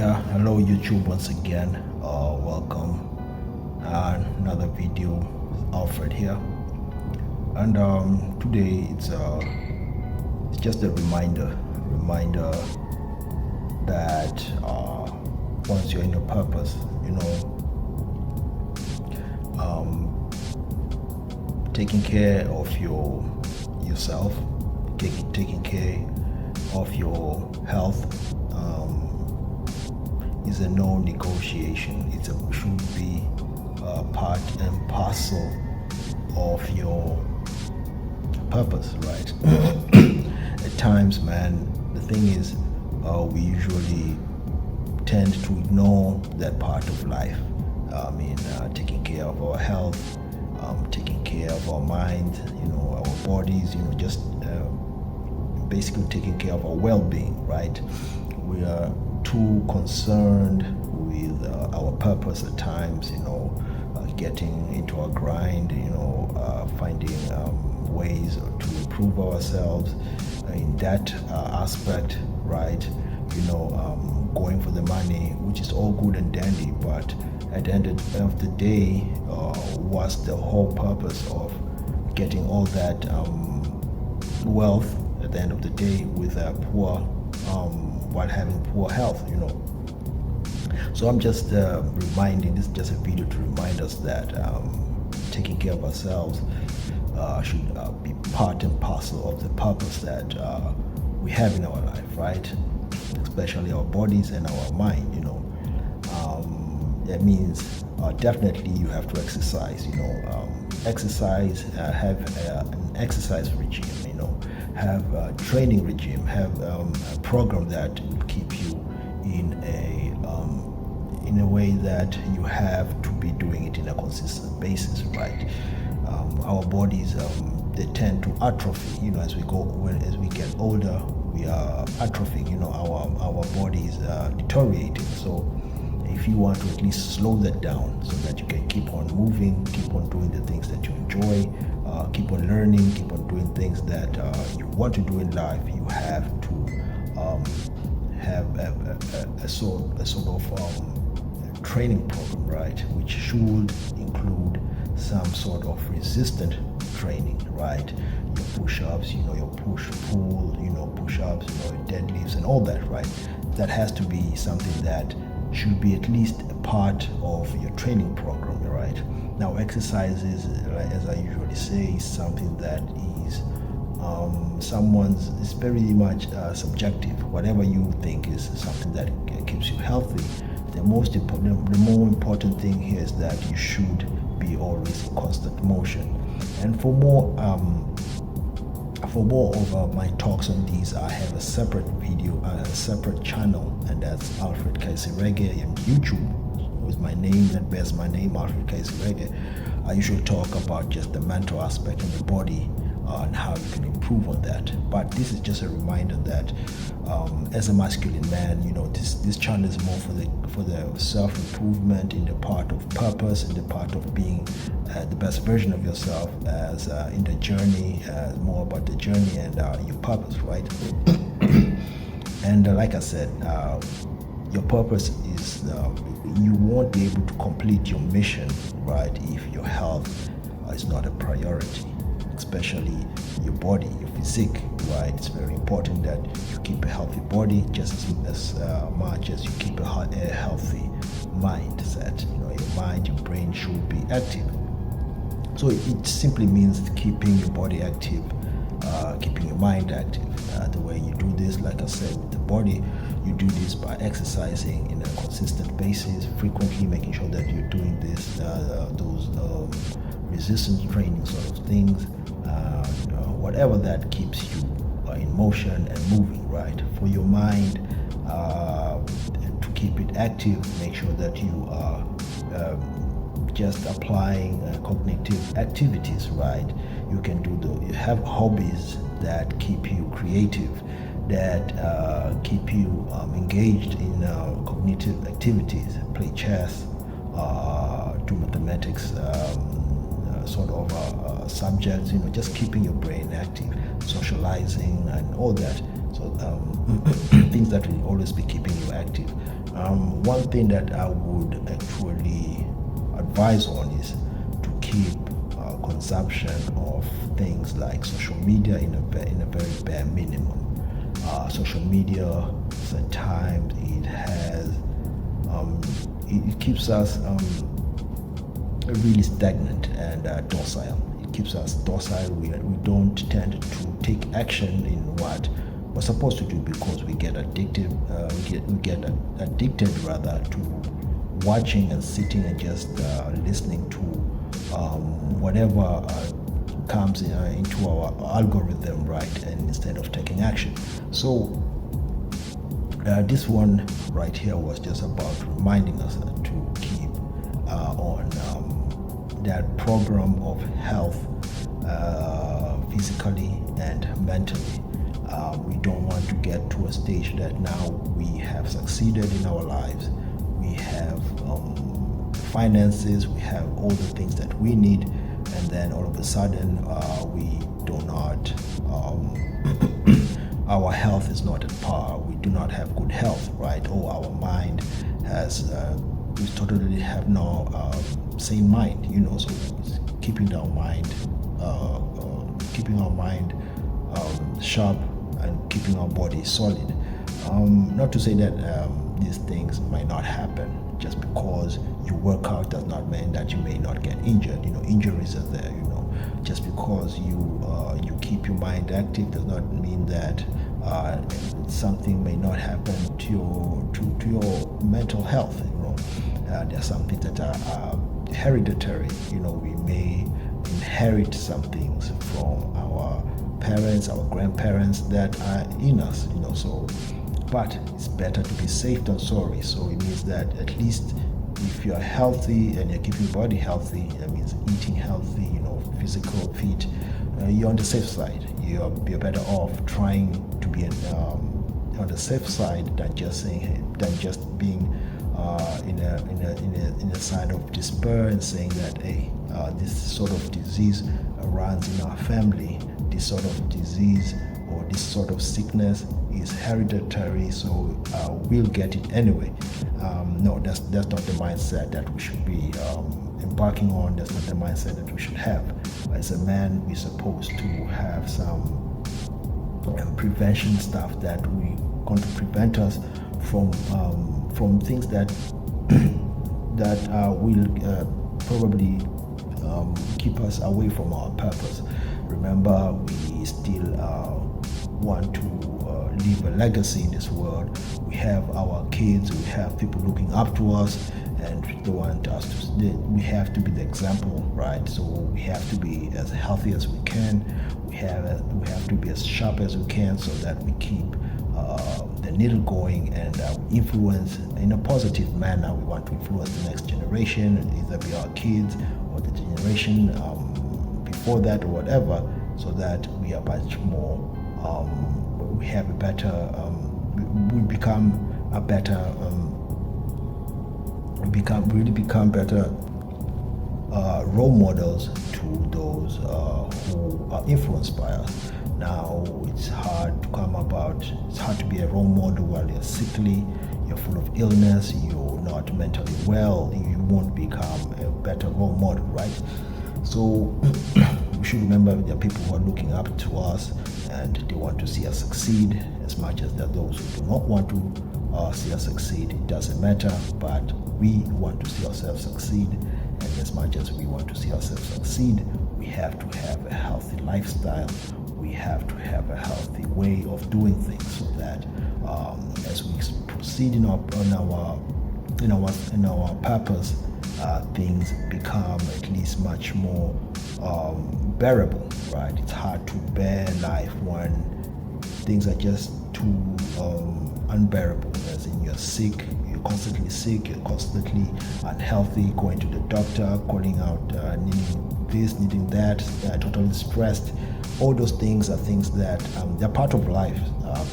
Yeah, hello YouTube once again. Welcome. Another video. Alfred here, and today it's just a reminder that once you're in a purpose, taking care of yourself, taking care of your health. Is a no negotiation. Should be part and parcel of your purpose, right? At times, man, the thing is, we usually tend to ignore that part of life. Taking care of our health, taking care of our mind, our bodies, just basically taking care of our well-being, right? We are too concerned with our purpose at times, getting into our grind, finding ways to improve ourselves in that aspect, right? Going for the money, which is all good and dandy, but at the end of the day, what's the whole purpose of getting all that wealth at the end of the day with poor while having poor health, So I'm just reminding, this is just a video to remind us that taking care of ourselves should be part and parcel of the purpose that we have in our life, right? Especially our bodies and our mind, That means definitely you have to exercise, exercise, have an exercise regime, have a training regime, have a program that will keep you in a way that you have to be doing it in a consistent basis, right? Our bodies they tend to atrophy, as we get older, we are atrophying, our bodies deteriorating. So if you want to at least slow that down so that you can keep on moving, keep on doing the things that you enjoy, keep on learning, keep on doing things that you want to do in life, you have to have a sort of training program, right? Which should include some sort of resistant training, right? Your push-ups, your push-pull, push-ups, your deadlifts and all that, right? That has to be something that should be at least a part of your training program, right? Now, exercises, as I usually say, is something that is it's very much subjective. Whatever you think is something that keeps you healthy, the more important thing here is that you should be always in constant motion. And for more of my talks on these, I have a separate video, a separate channel, and that's Alfred Kaisirege on YouTube with my name, that bears my name, Alfred Kaisirege. I usually talk about just the mental aspect of the body and how you can improve on that. But this is just a reminder that as a masculine man, this channel is more for the self-improvement in the part of purpose, in the part of being the best version of yourself, as in the journey, more about the journey and your purpose, right? And like I said, your purpose is you won't be able to complete your mission, right, if your health is not a priority, especially your body, your physique, right? It's very important that you keep a healthy body just as much as you keep a healthy mindset. Your mind, your brain should be active. So it simply means keeping your body active, keeping your mind active. The way you do this, like I said, with the body, you do this by exercising in a consistent basis, frequently making sure that you're doing those resistance training sort of things, whatever that keeps you in motion and moving, right? For your mind, to keep it active, make sure that you are just applying cognitive activities, right? You have hobbies that keep you creative, that keep you engaged in cognitive activities, play chess, do mathematics, sort of subjects, just keeping your brain active, socializing and all that. So things that will always be keeping you active. One thing that I would actually advise on is to keep consumption of things like social media in a very bare minimum. Social media, at times, it keeps us really stagnant and docile. It keeps us docile. We don't tend to take action in what we're supposed to do because we get addicted. We get addicted rather to watching and sitting and just listening to whatever comes into our algorithm, right? And instead of taking action. So this one right here was just about reminding us to keep on that program of health physically and mentally. We don't want to get to a stage that now we have succeeded in our lives. We have finances, we have all the things that we need, and then all of a sudden we do not, our health is not at par. We do not have good health, right? Or our mind has, we totally have no sane mind, so keeping our mind sharp and keeping our body solid. Not to say that these things might not happen. Just because you work out does not mean that you may not get injured. Injuries are there. Just because you keep your mind active does not mean that something may not happen to your mental health. There are some things that are hereditary. We may inherit some things from our parents, our grandparents that are in us. But it's better to be safe than sorry. So it means that at least if you're healthy and you're keeping your body healthy, that means eating healthy, physical, fit, you're on the safe side. You're better off trying to be on the safe side than just being in a side of despair and saying that, hey, this sort of disease runs in our family. This sort of disease or this sort of sickness is hereditary, so we'll get it anyway. No, that's not the mindset that we should be embarking on. That's not the mindset that we should have. As a man, we're supposed to have some prevention stuff that we're going to prevent us from things that will probably keep us away from our purpose. Remember, we still want to leave a legacy in this world. We have our kids, we have people looking up to us, and they want us to. We have to be the example, right? So we have to be as healthy as we can. We have to be as sharp as we can, so that we keep the needle going and influence in a positive manner. We want to influence the next generation, either be our kids or the generation before that or whatever, so that we are much more. We have a better. We become a better. We become better role models to those who are influenced by us. Now it's hard to be a role model while you're sickly, you're full of illness, you're not mentally well. You won't become a better role model, right? So we should remember there are people who are looking up to us and they want to see us succeed, as much as there are those who do not want to see us succeed. It doesn't matter, but we want to see ourselves succeed, and as much as we want to see ourselves succeed, we have to have a healthy lifestyle. We have to have a healthy way of doing things, so that as we proceed in our purpose, things become at least much more bearable, right? It's hard to bear life when things are just too unbearable. As in, you're sick, you're constantly sick, you're constantly unhealthy, going to the doctor, calling out, needing this, needing that, totally stressed. All those things are things that they're part of life,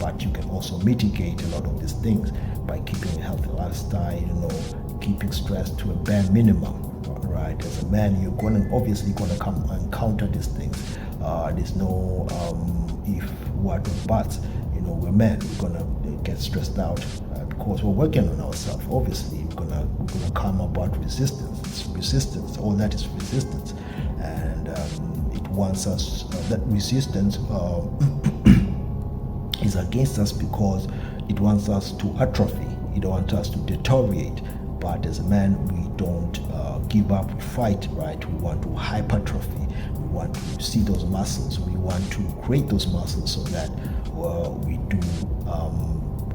but you can also mitigate a lot of these things by keeping a healthy lifestyle, keeping stress to a bare minimum, right? As a man, you're obviously going to come encounter these things. There's no if, what, or buts. We're men. We're going to get stressed out because we're working on ourselves. Obviously, we're gonna come about resistance. It's resistance. All that is resistance, and it wants us. That resistance is against us because it wants us to atrophy. It wants us to deteriorate. But as a man, we don't give up. We fight, right? We want to hypertrophy. We want to see those muscles. We want to create those muscles so that we do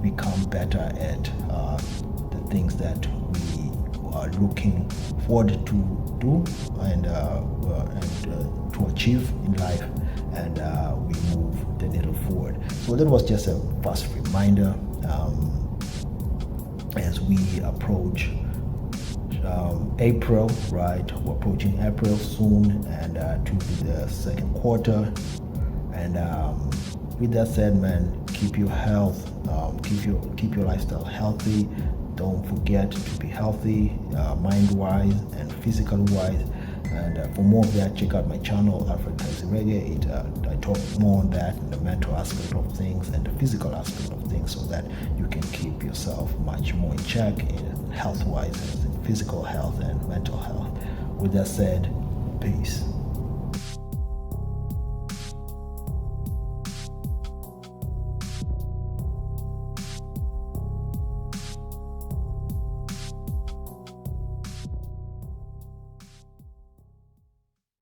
become better at the things that we are looking forward to do and to achieve in life, and we move the needle forward. So that was just a first reminder as we approach April, right? We're approaching April soon, and to the second quarter. And with that said, man, keep your health, keep your lifestyle healthy. Don't forget to be healthy, mind-wise and physical-wise. And for more of that, check out my channel, Africa is Reggae. I talk more on that, the mental aspect of things and the physical aspect of things, so that you can keep yourself much more in check in health-wise, in physical health and mental health. With that said, peace.